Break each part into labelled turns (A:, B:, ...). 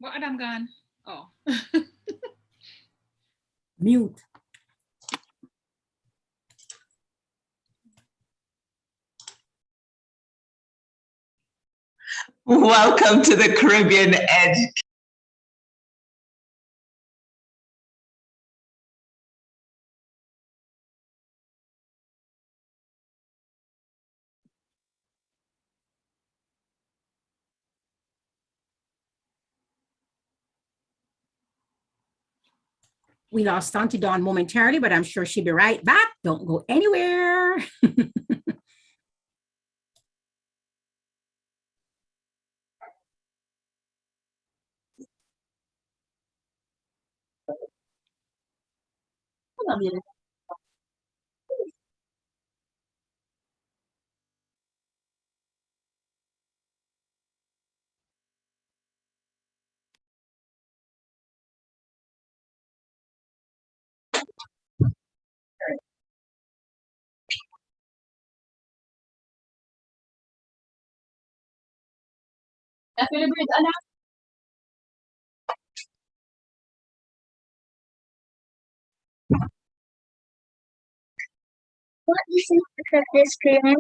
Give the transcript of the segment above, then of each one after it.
A: What Adam gone? Oh.
B: Mute.
C: Welcome to the Caribbean Edge.
B: We lost Auntie Dawn momentarily, but I'm sure she'll be right back. Don't go anywhere.
D: What is the purpose of this creative?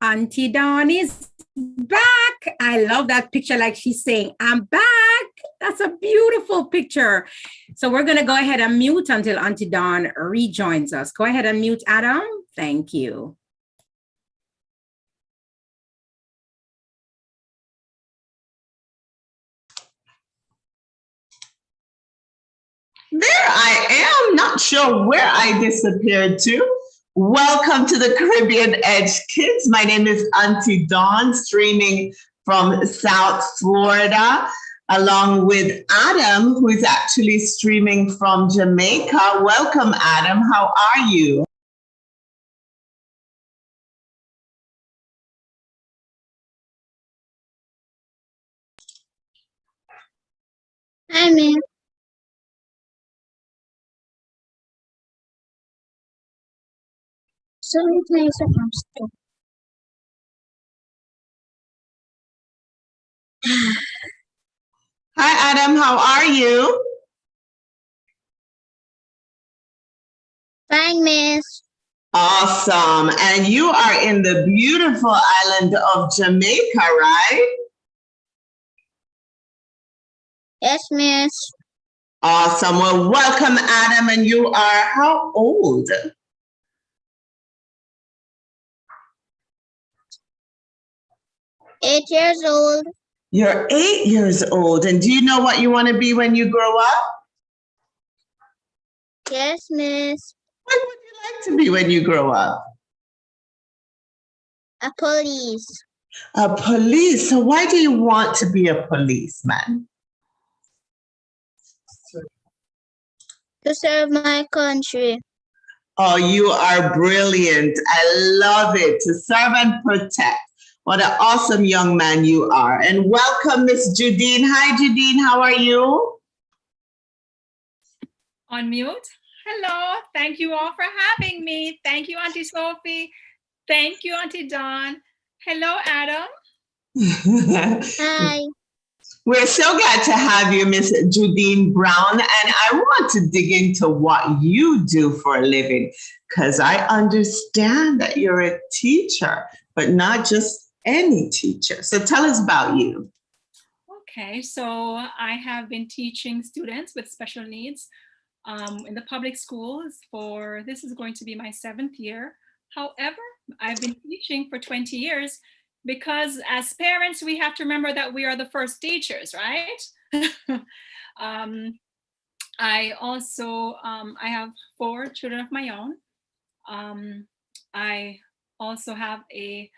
B: Auntie Dawn is back. I love that picture, like she's saying, I'm back. That's a beautiful picture. So we're going to go ahead and mute until Auntie Dawn rejoins us. Go ahead and mute, Adam. Thank you.
C: There I am, not sure where I disappeared to. Welcome to the Caribbean Edge Kids. My name is Auntie Dawn, streaming from South Florida, along with Adam, who is actually streaming from Jamaica. Welcome, Adam. How are you?
D: Hi, ma'am. Sometimes I'm still.
C: Hi, Adam. How are you?
D: Fine, miss.
C: Awesome. And you are in the beautiful island of Jamaica, right?
D: Yes, miss.
C: Awesome. Well, welcome, Adam. And you are how old?
D: 8 years old.
C: You're 8 years old. And do you know what you want to be when you grow up?
D: Yes, miss.
C: What would you like to be when you grow up?
D: A police.
C: A police. So why do you want to be a policeman?
D: To serve my country.
C: Oh, you are brilliant. I love it. To serve and protect. What an awesome young man you are. And welcome, Miss Judine. Hi, Judine. How are you?
A: On mute. Hello. Thank you all for having me. Thank you, Auntie Sophie. Thank you, Auntie Dawn. Hello, Adam.
D: Hi.
C: We're so glad to have you, Miss Judine Brown. And I want to dig into what you do for a living, because I understand that you're a teacher, but not just any teacher. So tell us about you.
A: Okay, so I have been teaching students with special needs in the public schools for, this is going to be my 7th year. However, I've been teaching for 20 years because as parents, we have to remember that we are the first teachers, right? I also, I have 4 children of my own. I also have a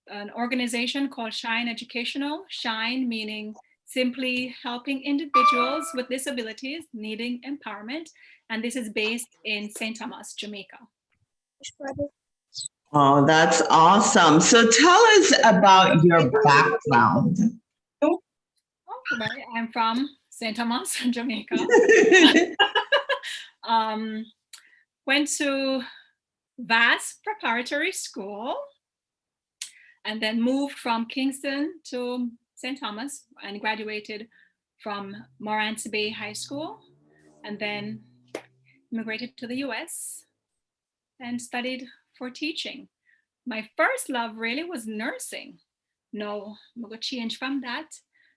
A: an organization called Shine Educational. Shine meaning simply helping individuals with disabilities needing empowerment. And this is based in St. Thomas, Jamaica.
C: Oh, that's awesome. So tell us about your background.
A: Oh, well, I'm from St. Thomas, Jamaica. Went to Vass Preparatory School and then moved from Kingston to St. Thomas and graduated from Morant Bay High School, and then immigrated to the US and studied for teaching. My first love really was nursing. No, I'm gonna change from that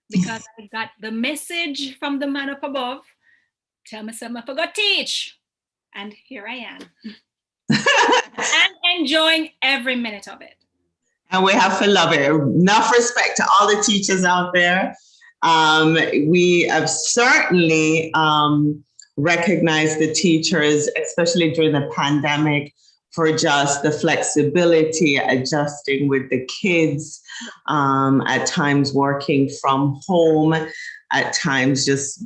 A: because I got the message from the man up above. Tell me something I forgot to teach. And here I am. And enjoying every minute of it.
C: And we have to love it. Enough respect to all the teachers out there. We have certainly recognized the teachers, especially during the pandemic, for just the flexibility, adjusting with the kids, at times working from home, at times just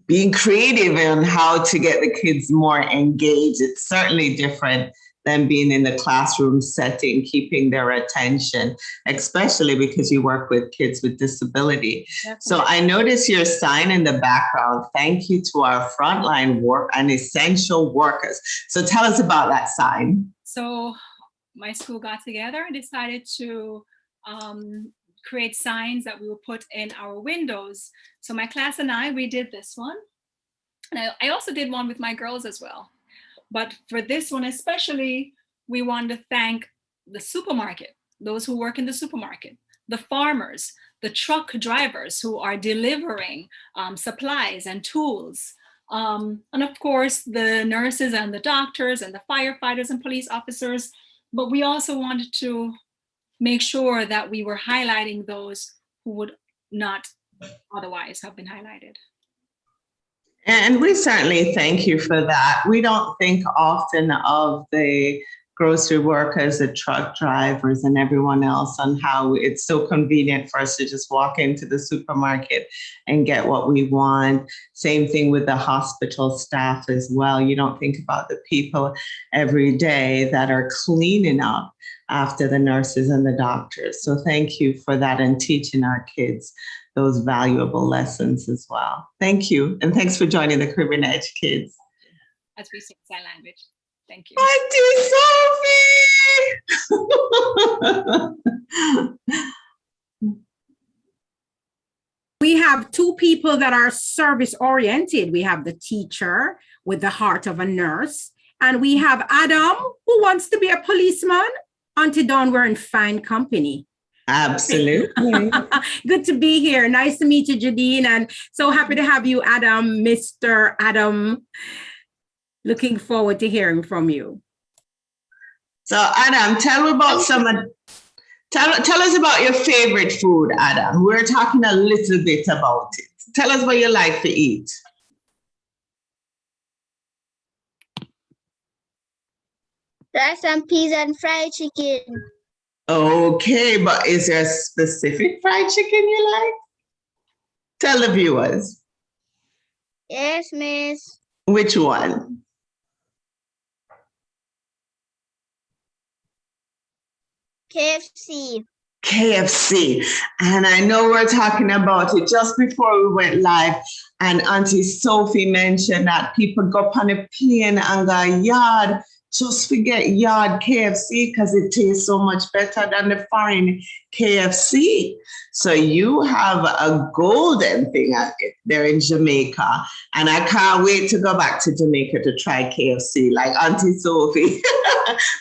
C: being creative in how to get the kids more engaged. It's certainly different than being in the classroom setting, keeping their attention, especially because you work with kids with disability. Definitely. So I notice your sign in the background. Thank you to our frontline work and essential workers. So tell us about that sign.
A: So my school got together and decided to create signs that we will put in our windows. So my class and I, we did this one. And I also did one with my girls as well. But for this one especially, we want to thank the supermarket, those who work in the supermarket, the farmers, the truck drivers who are delivering supplies and tools, and of course, the nurses and the doctors and the firefighters and police officers. But we also wanted to make sure that we were highlighting those who would not otherwise have been highlighted.
C: And we certainly thank you for that. We don't think often of the grocery workers, the truck drivers, and everyone else on how it's so convenient for us to just walk into the supermarket and get what we want. Same thing with the hospital staff as well. You don't think about the people every day that are cleaning up after the nurses and the doctors. So thank you for that and teaching our kids those valuable lessons as well. Thank you. And thanks for joining the Caribbean Edge Kids.
A: As we speak sign language. Thank you.
C: Auntie Sophie!
B: We have two people that are service oriented. We have the teacher with the heart of a nurse, and we have Adam who wants to be a policeman. Auntie Dawn, we're in fine company.
C: Absolutely.
B: Good to be here. Nice to meet you, Jadine. And so happy to have you, Adam, Mr. Adam. Looking forward to hearing from you.
C: So Adam, tell us about your favorite food, Adam. We're talking a little bit about it. Tell us what you like to eat.
D: Rice and peas and fried chicken.
C: Okay, but is there a specific fried chicken you like? Tell the viewers.
D: Yes, miss.
C: Which one?
D: KFC.
C: KFC. And I know we're talking about it just before we went live. And Auntie Sophie mentioned that people go up on a plane and go yard. Just forget yard KFC because it tastes so much better than the foreign KFC. So you have a golden thing there in Jamaica. And I can't wait to go back to Jamaica to try KFC like Auntie Sophie.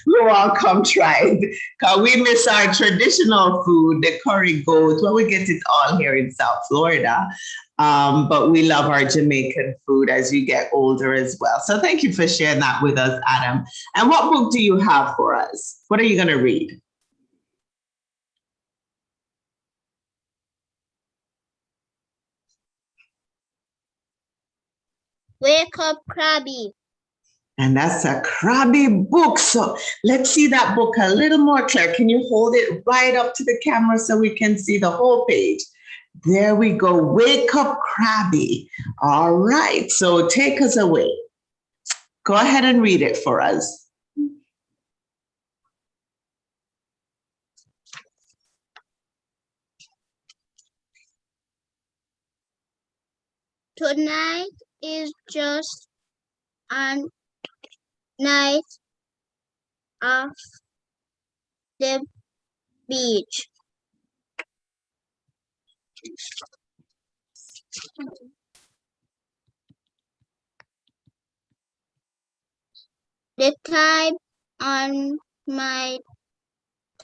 C: We all come try it because we miss our traditional food, the curry goat. Well, we get it all here in South Florida. But we love our Jamaican food as you get older as well. So thank you for sharing that with us, Adam. And what book do you have for us? What are you going to read?
D: Wake up, Krabby.
C: And that's a Krabby book. So let's see that book a little more clear. Can you hold it right up to the camera so we can see the whole page? There we go. Wake Up Krabby. All right. So take us away. Go ahead and read it for us.
D: Tonight is just a night off the beach. The tide on my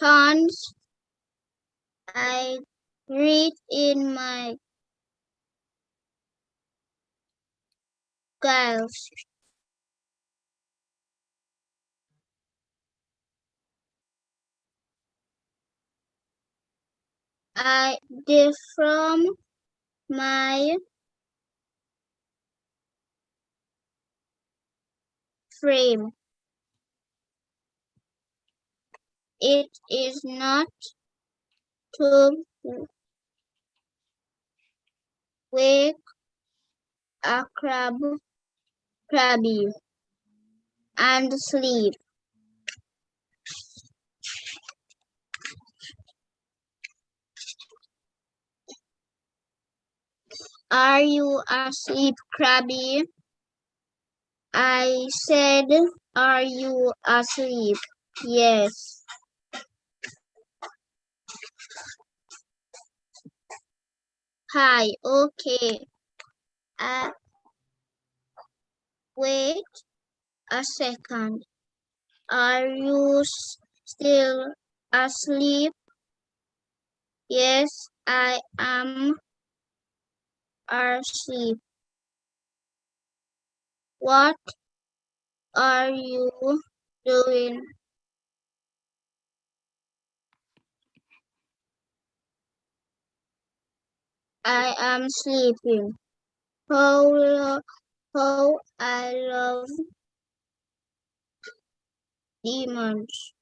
D: thorns, I read in my gills. I did from my frame. It is not to wake a crabby and sleep. Are you asleep, Krabby? I said, are you asleep? Yes. Hi, okay. Wait a second. Are you still asleep? Yes, I am asleep. What are you doing? I am sleeping. How I love demons.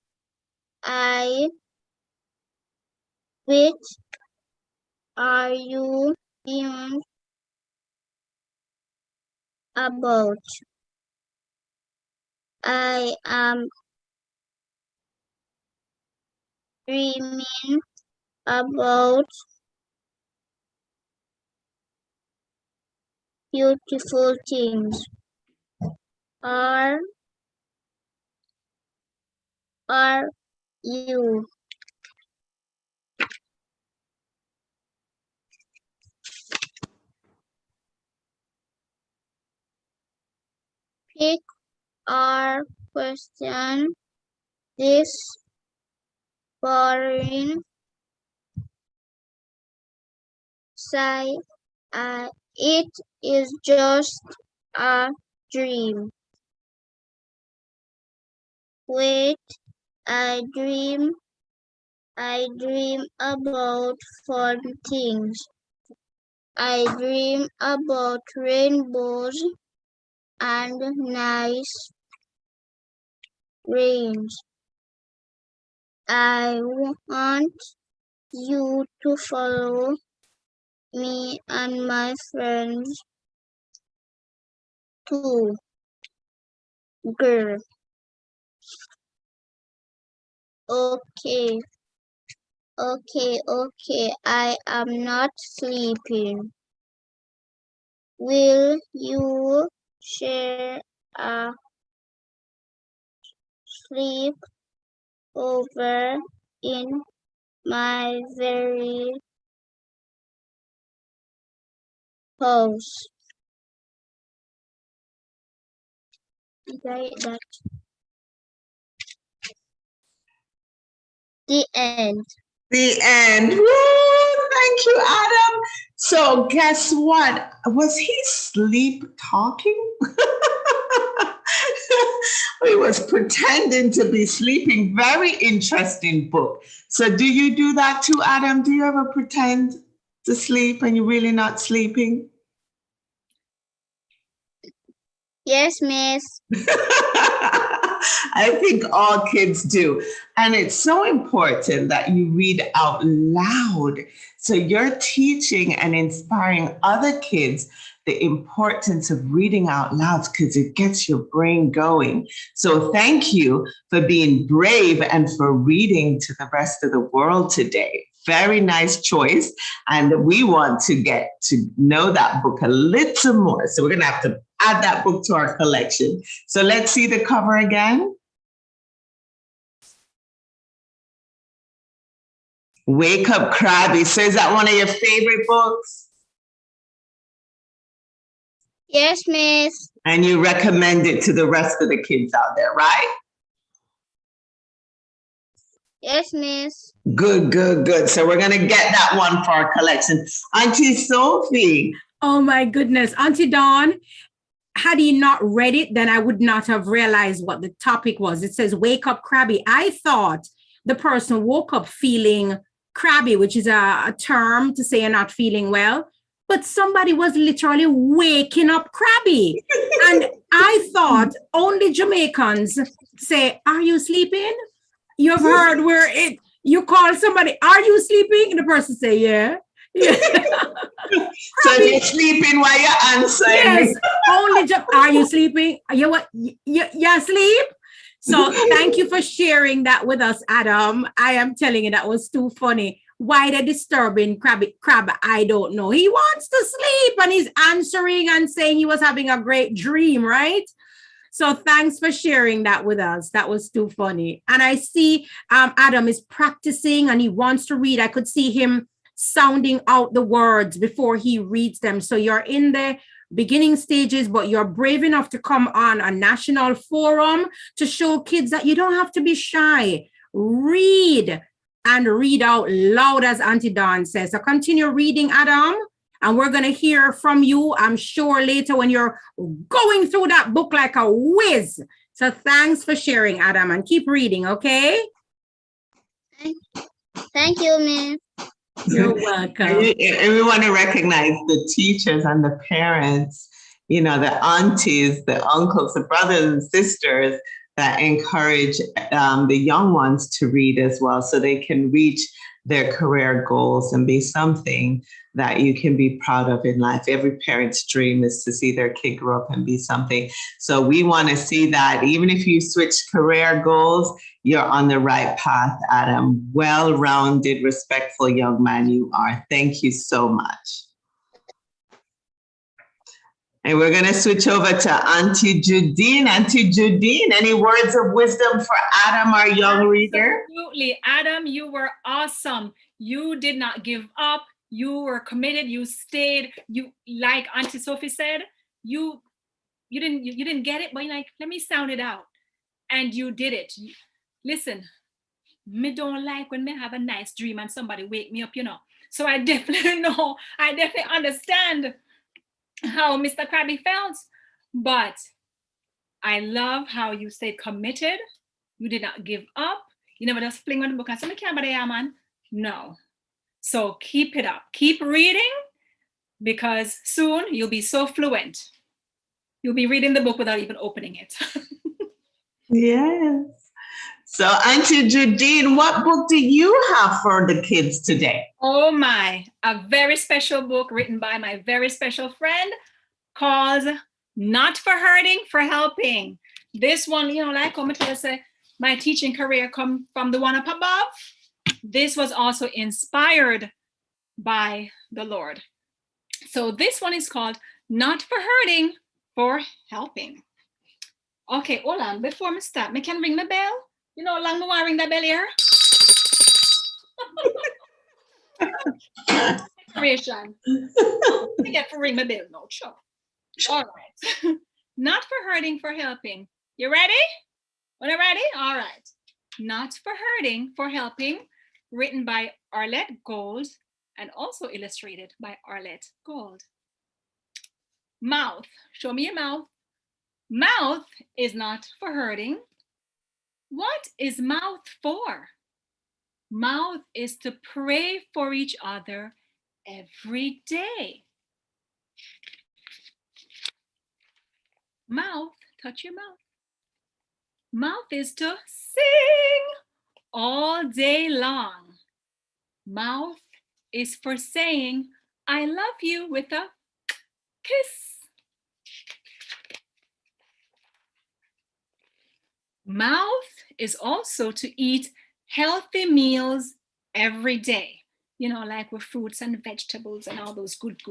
D: Which are you demons about? I am dreaming about beautiful things. Are you? Pick our question. This boring say it is just a dream. Wait, I dream about fun things. I dream about rainbows and nice rains. I want you to follow me and my friends too, girl. Okay, I am not sleeping. Will you share a sleep over in my very house? That the end.
C: The end. Woo! Thank you, Adam. So guess what? Was he sleep talking? He was pretending to be sleeping. Very interesting book. So do you do that too, Adam? Do you ever pretend to sleep and you're really not sleeping?
D: Yes, Miss.
C: I think all kids do. And it's so important that you read out loud. So you're teaching and inspiring other kids the importance of reading out loud because it gets your brain going. So thank you for being brave and for reading to the rest of the world today. Very nice choice. And we want to get to know that book a little more. So we're going to have to add that book to our collection. So let's see the cover again. Wake Up Krabby. So is that one of your favorite books?
D: Yes, Miss.
C: And you recommend it to the rest of the kids out there, right?
D: Yes, Miss.
C: Good, good, good. So we're going to get that one for our collection. Auntie Sophie.
B: Oh my goodness. Auntie Dawn, had he not read it, then I would not have realized what the topic was. It says, Wake Up Krabby. I thought the person woke up feeling crabby, which is a term to say you're not feeling well. But somebody was literally waking up crabby. And I thought only Jamaicans say, are you sleeping? You've heard where you call somebody, are you sleeping? And the person say, yeah. Yeah.
C: So you're sleeping while you're answering.
B: Yes, only are you sleeping? You what? You asleep? So thank you for sharing that with us, Adam. I am telling you that was too funny. Why they're disturbing crab? I don't know. He wants to sleep and he's answering and saying he was having a great dream, right? So thanks for sharing that with us. That was too funny. And I see Adam is practicing and he wants to read. I could see him sounding out the words before he reads them. So you're in the beginning stages, but you're brave enough to come on a national forum to show kids that you don't have to be shy. Read and read out loud, as Auntie Dawn says. So continue reading, Adam, and we're going to hear from you, I'm sure, later when you're going through that book like a whiz. So thanks for sharing, Adam, and keep reading, okay?
D: Thank you, Miss.
B: You're welcome.
C: And we want to recognize the teachers and the parents, you know, the aunties, the uncles, the brothers and sisters that encourage the young ones to read as well so they can reach their career goals and be something that you can be proud of in life. Every parent's dream is to see their kid grow up and be something. So we want to see that even if you switch career goals, you're on the right path, Adam. Well-rounded, respectful young man you are. Thank you so much. And we're going to switch over to Auntie Judine. Auntie Judine, any words of wisdom for Adam, our young reader?
A: Absolutely. Adam, you were awesome. You did not give up. You were committed. You stayed. You, like Auntie Sophie said, you didn't get it, but you're like, let me sound it out. And you did it. Listen, me don't like when me have a nice dream and somebody wake me up, you know. So I definitely know, I definitely understand how Mr. Krabby felt, but I love how you stayed committed. You did not give up. You never just fling on the book and say, "Me can't, but I am, man." No. So keep it up. Keep reading, because soon you'll be so fluent. You'll be reading the book without even opening it.
C: Yes. So Auntie Judine, what book do you have for the kids today?
A: Oh my, a very special book written by my very special friend called Not for Hurting, for Helping. This one, you know, like I say, my teaching career come from the one up above. This was also inspired by the Lord. So this one is called Not for Hurting, for Helping. Okay, hold on, before I start, I can ring the bell? You know how long I ring the bell here? Decoration. I get to ring the bell, no, sure. All right. Not for hurting, for helping. You ready? When I'm ready? All right. Not for hurting, for helping, written by Arlette Gold and also illustrated by Arlette Gold. Mouth. Show me your mouth. Mouth is not for hurting. What is mouth for? Mouth is to pray for each other every day. Mouth, touch your mouth. Mouth is to sing all day long. Mouth is for saying, I love you with a kiss. Mouth is also to eat healthy meals every day, like with fruits and vegetables and all those good.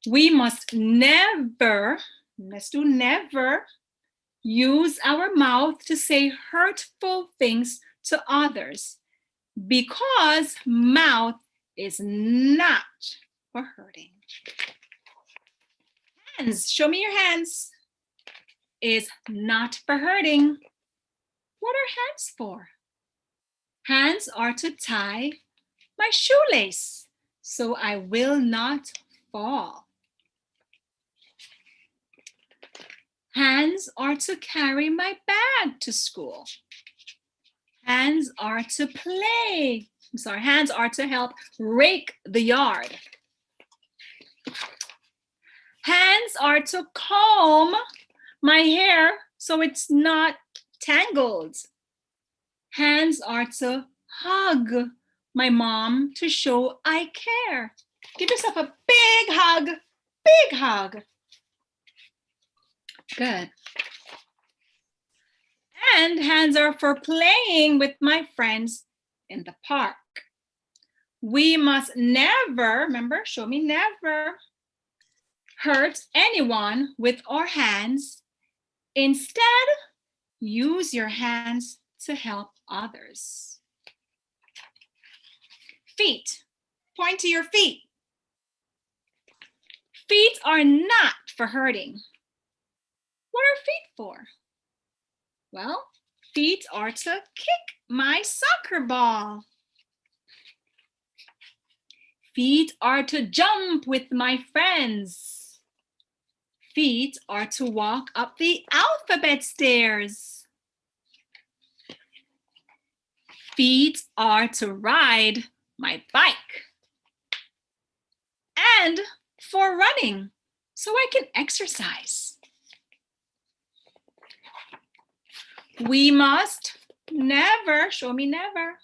A: We must never use our mouth to say hurtful things to others, because mouth is not for hurting. Hands, show me your hands, is not for hurting. What are hands for? Hands are to tie my shoelace so I will not fall. Hands are to carry my bag to school. Hands are to play. Hands are to help rake the yard. Hands are to comb my hair so it's not tangled. Hands are to hug my mom to show I care. Give yourself a big hug, big hug. Good. And hands are for playing with my friends in the park. We must never, remember, show me never, hurt anyone with our hands. Instead, use your hands to help others. Feet, point to your feet. Feet are not for hurting. What are feet for? Well, feet are to kick my soccer ball. Feet are to jump with my friends. Feet are to walk up the alphabet stairs. Feet are to ride my bike. And for running, so I can exercise. We must never, show me never,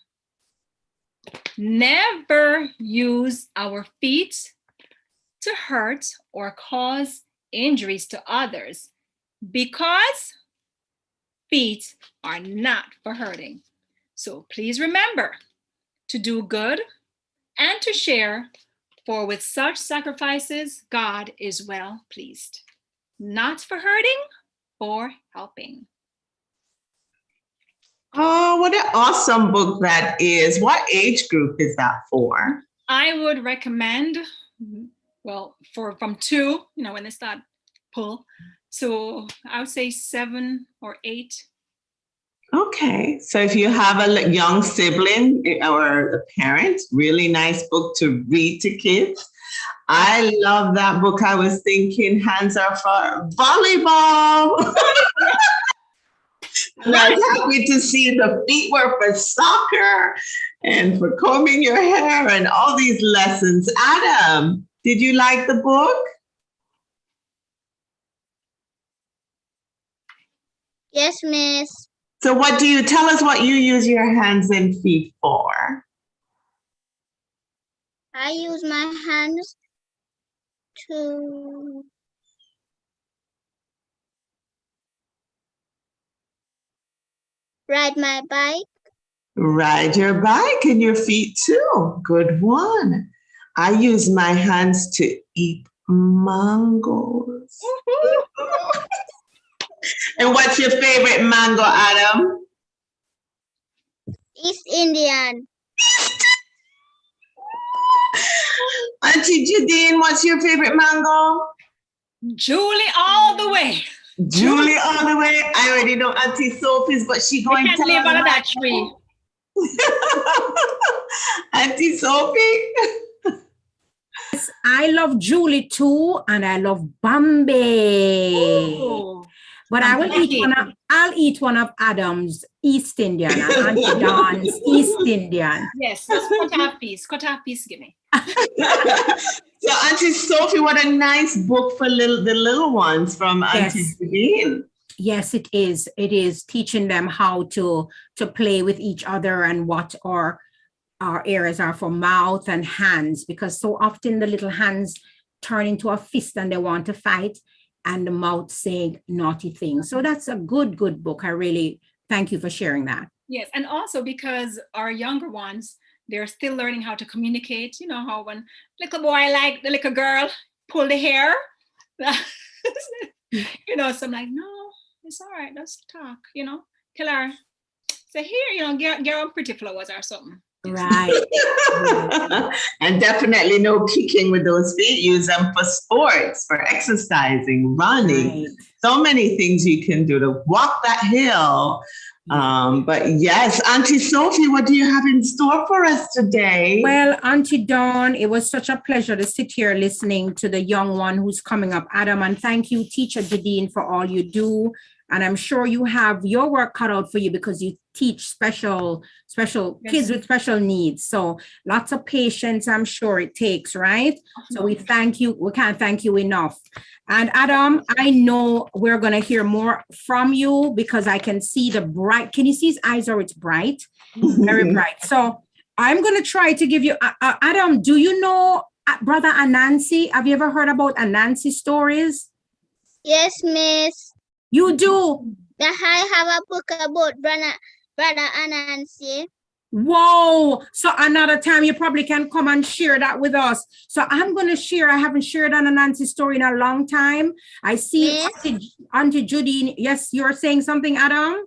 A: never use our feet to hurt or cause injuries to others, because feet are not for hurting. So please remember to do good and to share, for with such sacrifices, God is well pleased. Not for hurting, for helping.
C: Oh, what an awesome book that is. What age group is that for?
A: I would recommend, from 2, when they start pull, so I would say 7 or 8.
C: Okay, so if you have a young sibling or a parent, really nice book to read to kids. I love that book. I was thinking hands are for volleyball. And I was happy to see the feet were for soccer and for combing your hair and all these lessons. Adam, did you like the book?
D: Yes, Miss.
C: So tell us what you use your hands and feet for?
D: I use my hands to ride my bike.
C: Ride your bike, and your feet too. Good one. I use my hands to eat mangoes. And what's your favorite mango, Adam?
D: East Indian.
C: Auntie Jadine, what's your favorite mango?
A: Julie all the way.
C: Julie all the way. I already know Auntie Sophie's, but she going
A: to live under that tree.
C: Auntie Sophie.
B: I love Julie too, and I love Bombay.
A: Ooh.
B: But I'll eat one of Adam's East Indian and Auntie Dawn's East Indian.
A: Yes, cut half piece, give me.
C: So Auntie Sophie, what a nice book for the little ones from Auntie
B: Yes.
C: Jadine.
B: Yes, it is. It is teaching them how to play with each other and what our areas are for mouth and hands, because so often the little hands turn into a fist and they want to fight, and the mouth saying naughty things. So that's a good book. I really thank you for sharing that.
A: Yes, and also because our younger ones, they're still learning how to communicate. You know how when little boy like the little girl pull the hair, you know, so I'm like, no, it's all right, let's talk, you know, tell her, say here, you know, get on pretty flowers or something.
B: Right.
C: And definitely no kicking with those feet. Use them for sports, for exercising, running.
B: Right.
C: So many things you can do to walk that hill. But yes, Auntie Sophie, what do you have in store for us today?
B: Well, Auntie Dawn, it was such a pleasure to sit here listening to the young one who's coming up, Adam. And thank you, Teacher Jadine, for all you do. And I'm sure you have your work cut out for you because you teach special kids with special needs. So lots of patience, I'm sure it takes, right? So we thank you. We can't thank you enough. And Adam, I know we're going to hear more from you because I can see the bright. Can you see his eyes? Or it's bright, very bright. So I'm going to try to give you, Adam, do you know Brother Anansi? Have you ever heard about Anansi stories?
D: Yes, Miss.
B: You do?
D: I have a book about Brother Anansi.
B: Whoa. So another time you probably can come and share that with us. So I'm going to share. I haven't shared an Anansi story in a long time. I see
D: Yes.
B: Auntie Judy. Yes, you're saying something, Adam?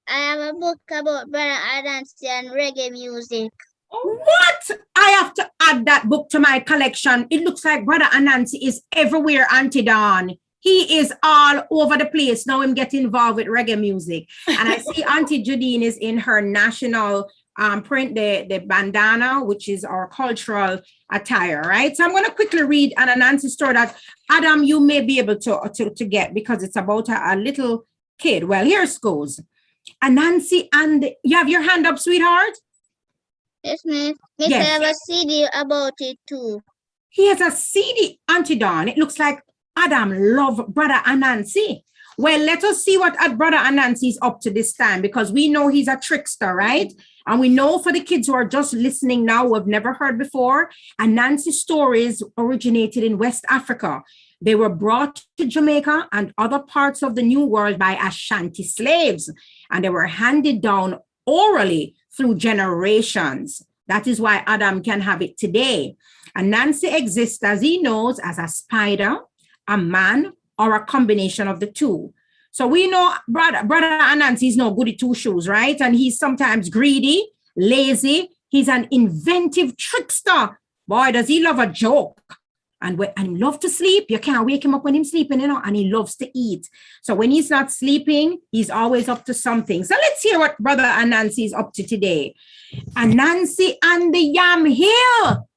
D: I have a book about Brother Anansi and reggae music.
B: What? I have to add that book to my collection. It looks like Brother Anansi is everywhere, Auntie Dawn. He is all over the place. Now I'm getting involved with reggae music. And I see Auntie Judine is in her national print, the bandana, which is our cultural attire, right? So I'm going to quickly read an Anansi story that, Adam, you may be able to get because it's about a little kid. Well, here's goes. Anansi, and you have your hand up, sweetheart?
D: Yes, Miss. Miss,
B: Yes.
D: I have a CD about it too.
B: He has a CD, Auntie Dawn. It looks like Adam love Brother Anansi. Well, let us see what Brother Anansi is up to this time, because we know he's a trickster, right? And we know for the kids who are just listening now, who have never heard before, Anansi stories originated in West Africa. They were brought to Jamaica and other parts of the New World by Ashanti slaves, and they were handed down orally through generations. That is why Adam can have it today. Anansi exists, as he knows, as a spider, a man, or a combination of the two. So we know brother Anansi is no good at two shoes, right? And he's sometimes greedy, lazy. He's an inventive trickster. Boy, does he love a joke. And he loves to sleep. You can't wake him up when he's sleeping, you know, and he loves to eat. So when he's not sleeping, he's always up to something. So let's hear what Brother Anansi is up to today. Anansi and the Yam Hill.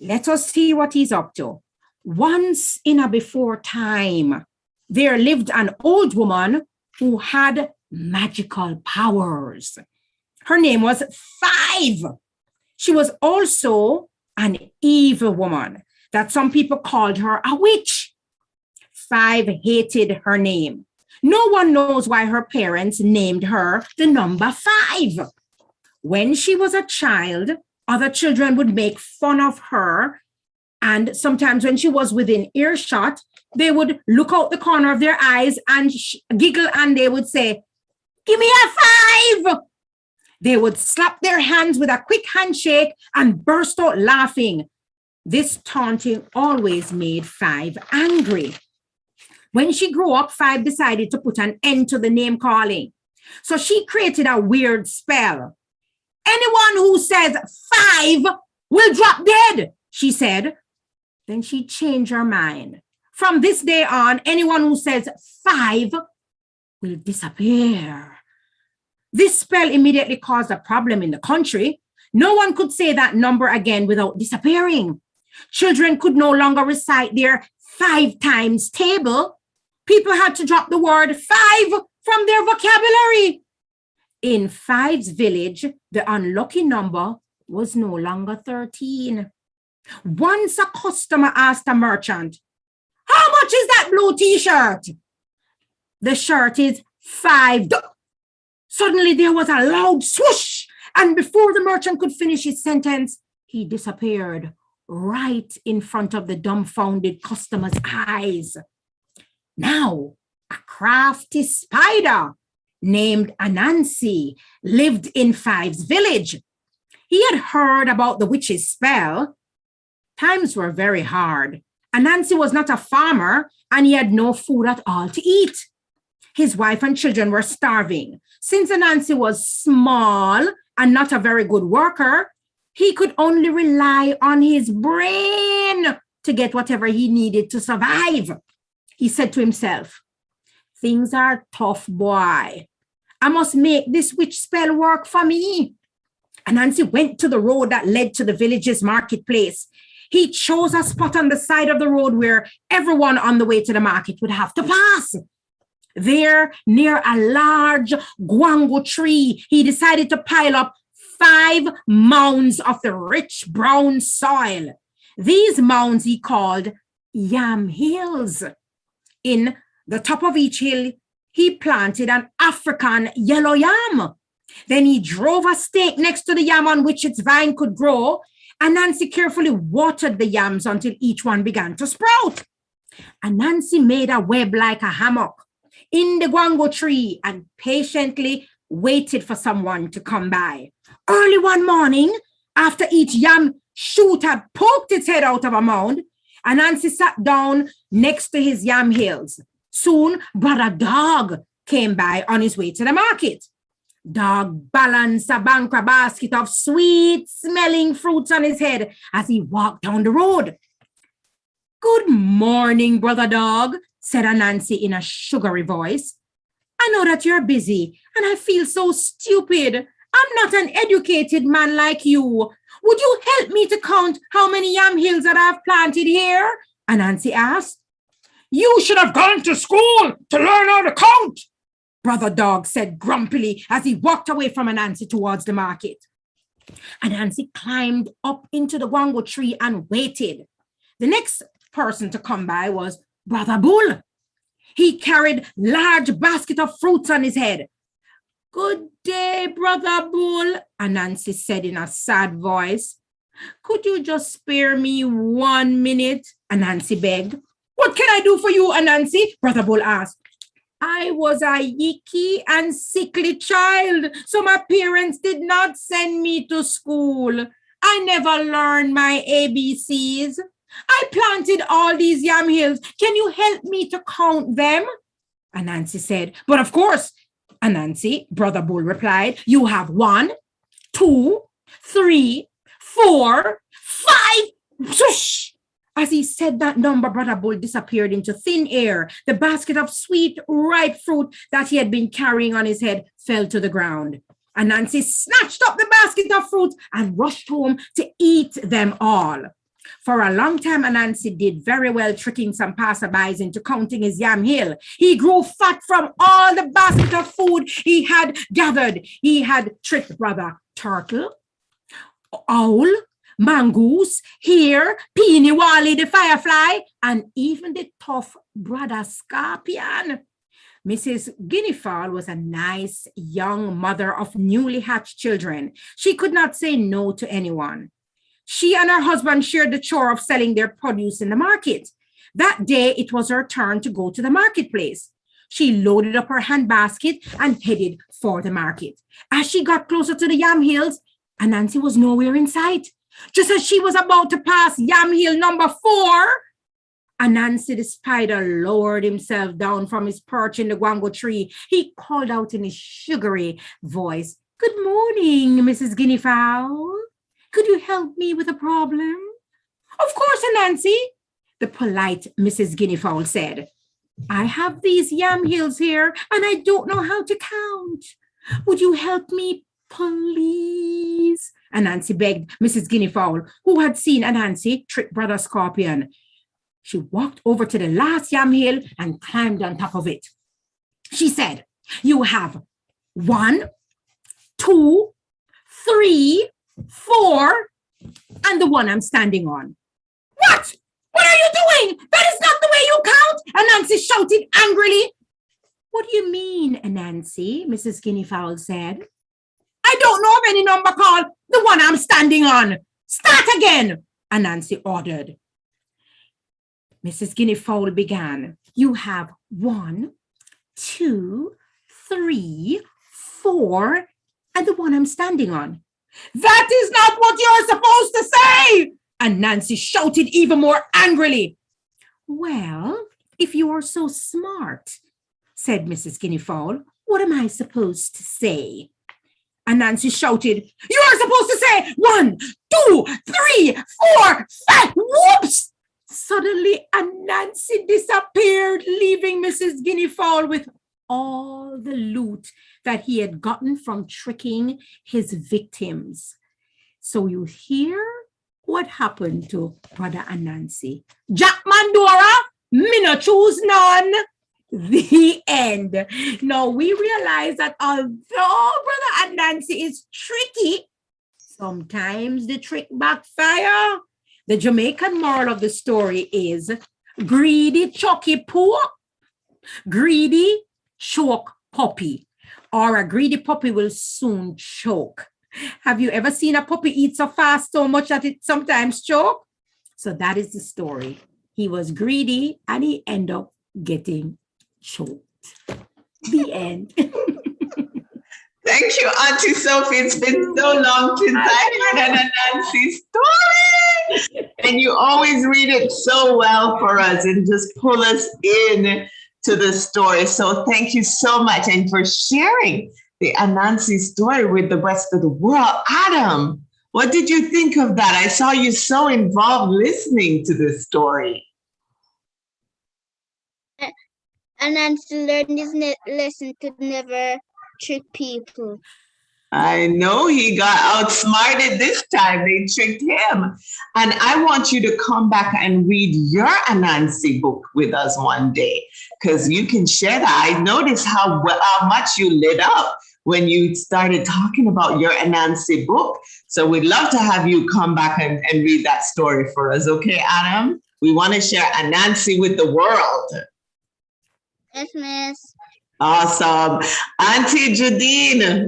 B: Let us see what he's up to. Once in a before time, there lived an old woman who had magical powers. Her name was Five. She was also an evil woman that some people called her a witch. Five hated her name. No one knows why her parents named her the number 5. When she was a child, other children would make fun of her. And sometimes when she was within earshot, they would look out the corner of their eyes and giggle, and they would say, "Give me a 5." They would slap their hands with a quick handshake and burst out laughing. This taunting always made Five angry. When she grew up, Five decided to put an end to the name calling. So she created a weird spell. "Anyone who says 5 will drop dead," she said. Then she changed her mind. From this day on, anyone who says 5 will disappear. This spell immediately caused a problem in the country. No one could say that number again without disappearing. Children could no longer recite their 5 times table. People had to drop the word 5 from their vocabulary. In Five's village, the unlucky number was no longer 13. Once a customer asked a merchant, "How much is that blue t-shirt?" "The shirt is $5." Suddenly there was a loud swoosh, and before the merchant could finish his sentence, he disappeared right in front of the dumbfounded customer's eyes. Now, a crafty spider named Anansi lived in Five's village. He had heard about the witch's spell. Times were very hard. Anansi was not a farmer, and he had no food at all to eat. His wife and children were starving. Since Anansi was small and not a very good worker, he could only rely on his brain to get whatever he needed to survive. He said to himself, "Things are tough, boy. I must make this witch spell work for me." Anansi went to the road that led to the village's marketplace. He chose a spot on the side of the road where everyone on the way to the market would have to pass. There, near a large guango tree, he decided to pile up 5 mounds of the rich brown soil. These mounds he called yam hills. In the top of each hill, he planted an African yellow yam. Then he drove a stake next to the yam on which its vine could grow, and Anansi carefully watered the yams until each one began to sprout. Anansi made a web like a hammock in the guango tree and patiently waited for someone to come by. Early one morning, after each yam shoot had poked its head out of a mound, Anansi sat down next to his yam hills. Soon, Brother Dog came by on his way to the market. Dog balanced a Bankra basket of sweet-smelling fruits on his head as he walked down the road. "Good morning, Brother Dog," said Anansi in a sugary voice. "I know that you're busy, and I feel so stupid. I'm not an educated man like you. Would you help me to count how many yam hills that I've planted here?" Anansi asked. "You should have gone to school to learn how to count," Brother Dog said grumpily as he walked away from Anansi towards the market. Anansi climbed up into the guango tree and waited. The next person to come by was Brother Bull. He carried large basket of fruits on his head. "Good day, Brother Bull," Anansi said in a sad voice. "Could you just spare me 1 minute?" Anansi begged. "What can I do for you, Anansi?" Brother Bull asked. "I was a yicky and sickly child, so my parents did not send me to school. I never learned my ABCs. I planted all these yam hills. Can you help me to count them?" Anansi said. "But of course, Anansi," Brother Bull replied. "You have 1, 2, 3, 4, 5. Shush!" As he said that number, Brother Bull disappeared into thin air. The basket of sweet, ripe fruit that he had been carrying on his head fell to the ground. Anansi snatched up the basket of fruit and rushed home to eat them all. For a long time, Anansi did very well tricking some passerbys into counting his yam hill. He grew fat from all the basket of food he had gathered. He had tricked Brother Turtle, Owl, Mongoose, Hare, Peony Wally the Firefly, and even the tough Brother Scorpion. Mrs. Guinea Fowl was a nice young mother of newly hatched children. She could not say no to anyone. She and her husband shared the chore of selling their produce in the market. That day, it was her turn to go to the marketplace. She loaded up her handbasket and headed for the market. As she got closer to the yam hills, Anansi was nowhere in sight. Just as she was about to pass yam hill number 4, Anansi the spider lowered himself down from his perch in the guango tree. He called out in his sugary voice, "Good morning, Mrs. Guinea Fowl. Could you help me with a problem?" "Of course, Anansi," the polite Mrs. Guinea Fowl said. "I have these yam hills here, and I don't know how to count. Would you help me, please?" Anansi begged Mrs. Guinea Fowl, who had seen Anansi trick Brother Scorpion. She walked over to the last yam hill and climbed on top of it. She said, "You have 1, 2, 3, 4. and the one I'm standing on. What? What are you doing? That is not the way you count, Anansi shouted angrily. What do you mean, Anansi? Mrs. Guinea Fowl said. I don't know of any number called the one I'm standing on. Start again, Anansi ordered. Mrs. Guinea Fowl began. You have 1, 2, 3, 4, and the one I'm standing on. That is not what you're supposed to say, Anansi shouted even more angrily. Well, if you are so smart, said Mrs. Guinea Fowl, what am I supposed to say? Anansi shouted, you are supposed to say 1, 2, 3, 4, 5. Whoops! Suddenly, Anansi disappeared, leaving Mrs. Guinea Fowl with all the loot that he had gotten from tricking his victims. So you hear what happened to Brother Anansi. Jack Mandora, me no choose none. The end. Now we realize that although Brother Anansi is tricky, sometimes the trick backfire. The Jamaican moral of the story is greedy chucky poor, greedy choke puppy, or a greedy puppy will soon choke. Have you ever seen a puppy eat so fast so much that it sometimes choke? So that is the story. He was greedy and he ended up getting choked. The end.
C: Thank you, Auntie Sophie. It's been so long since I heard an Anansi story. And you always read it so well for us and just pull us in to the story. So thank you so much. And for sharing the Anansi story with the rest of the world. Adam, what did you think of that? I saw you so involved listening to this story.
D: Anansi learned his lesson to never trick people.
C: I know he got outsmarted this time. They tricked him. And I want you to come back and read your Anansi book with us one day, because you can share that. I noticed how much you lit up when you started talking about your Anansi book. So we'd love to have you come back and read that story for us. Okay, Adam? We want to share Anansi with the world.
D: Yes, miss.
C: Awesome. Auntie Jadine.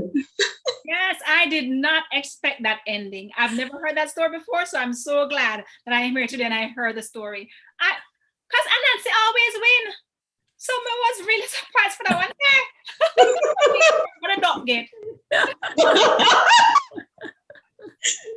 A: Yes, I did not expect that ending. I've never heard that story before, so I'm so glad that I am here today and I heard the story. Because Anansi always win. So I was really surprised for that one. But I don't get.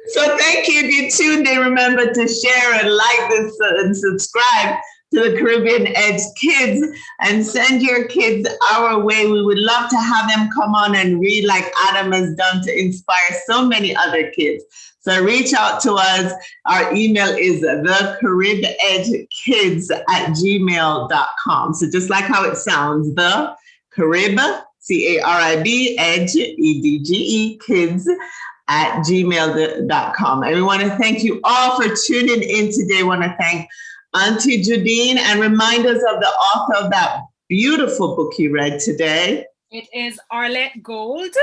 C: So thank you. If you tuned in, remember to share and like this and subscribe to the Caribbean Edge Kids and send your kids our way. We would love to have them come on and read like Adam has done to inspire so many other kids. So reach out to us. Our email is thecaribedgekids@gmail.com. So just like how it sounds, the Carib, C-A-R-I-B, Edge, E-D-G-E, kids@gmail.com. And we want to thank you all for tuning in today. I want to thank Auntie Jadine and remind us of the author of that beautiful book you read today.
A: It is Arlette Gold,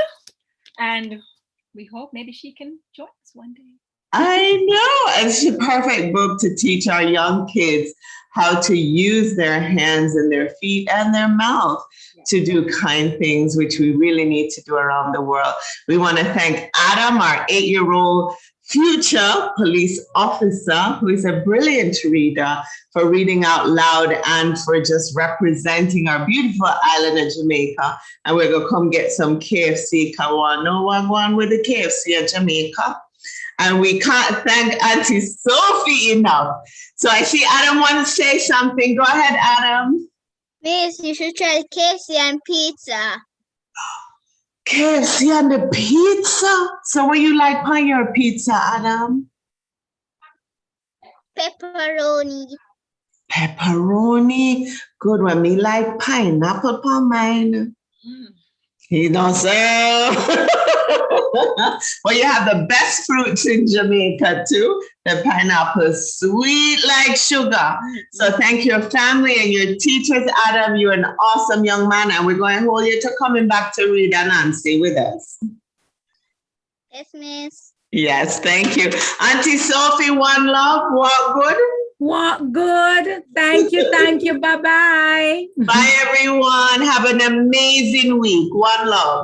A: and we hope maybe she can join us one day.
C: I know. It's a perfect book to teach our young kids how to use their hands and their feet and their mouth to do kind things, which we really need to do around the world. We want to thank Adam, our 8-year-old future police officer, who is a brilliant reader, for reading out loud and for just representing our beautiful island of Jamaica. And we're going to come get some KFC. No one with the KFC in Jamaica. And we can't thank Auntie Sophie enough. So I see Adam wants to say something. Go ahead, Adam.
D: Miss, you should try KFC and pizza.
C: KFC and the pizza? So what you like on your pizza, Adam?
D: Pepperoni.
C: Pepperoni. Good one. Me like pineapple on mine. You know, sir. Well, you have the best fruits in Jamaica too. The pineapple, sweet like sugar. So thank your family and your teachers, Adam. You're an awesome young man, and we're going to hold you to coming back to read Anansi with us.
D: Yes, miss.
C: Yes, thank you. Auntie Sophie, one love, walk good.
B: Walk good. Thank you. Thank you. Bye-bye.
C: Bye, everyone. Have an amazing week. One love.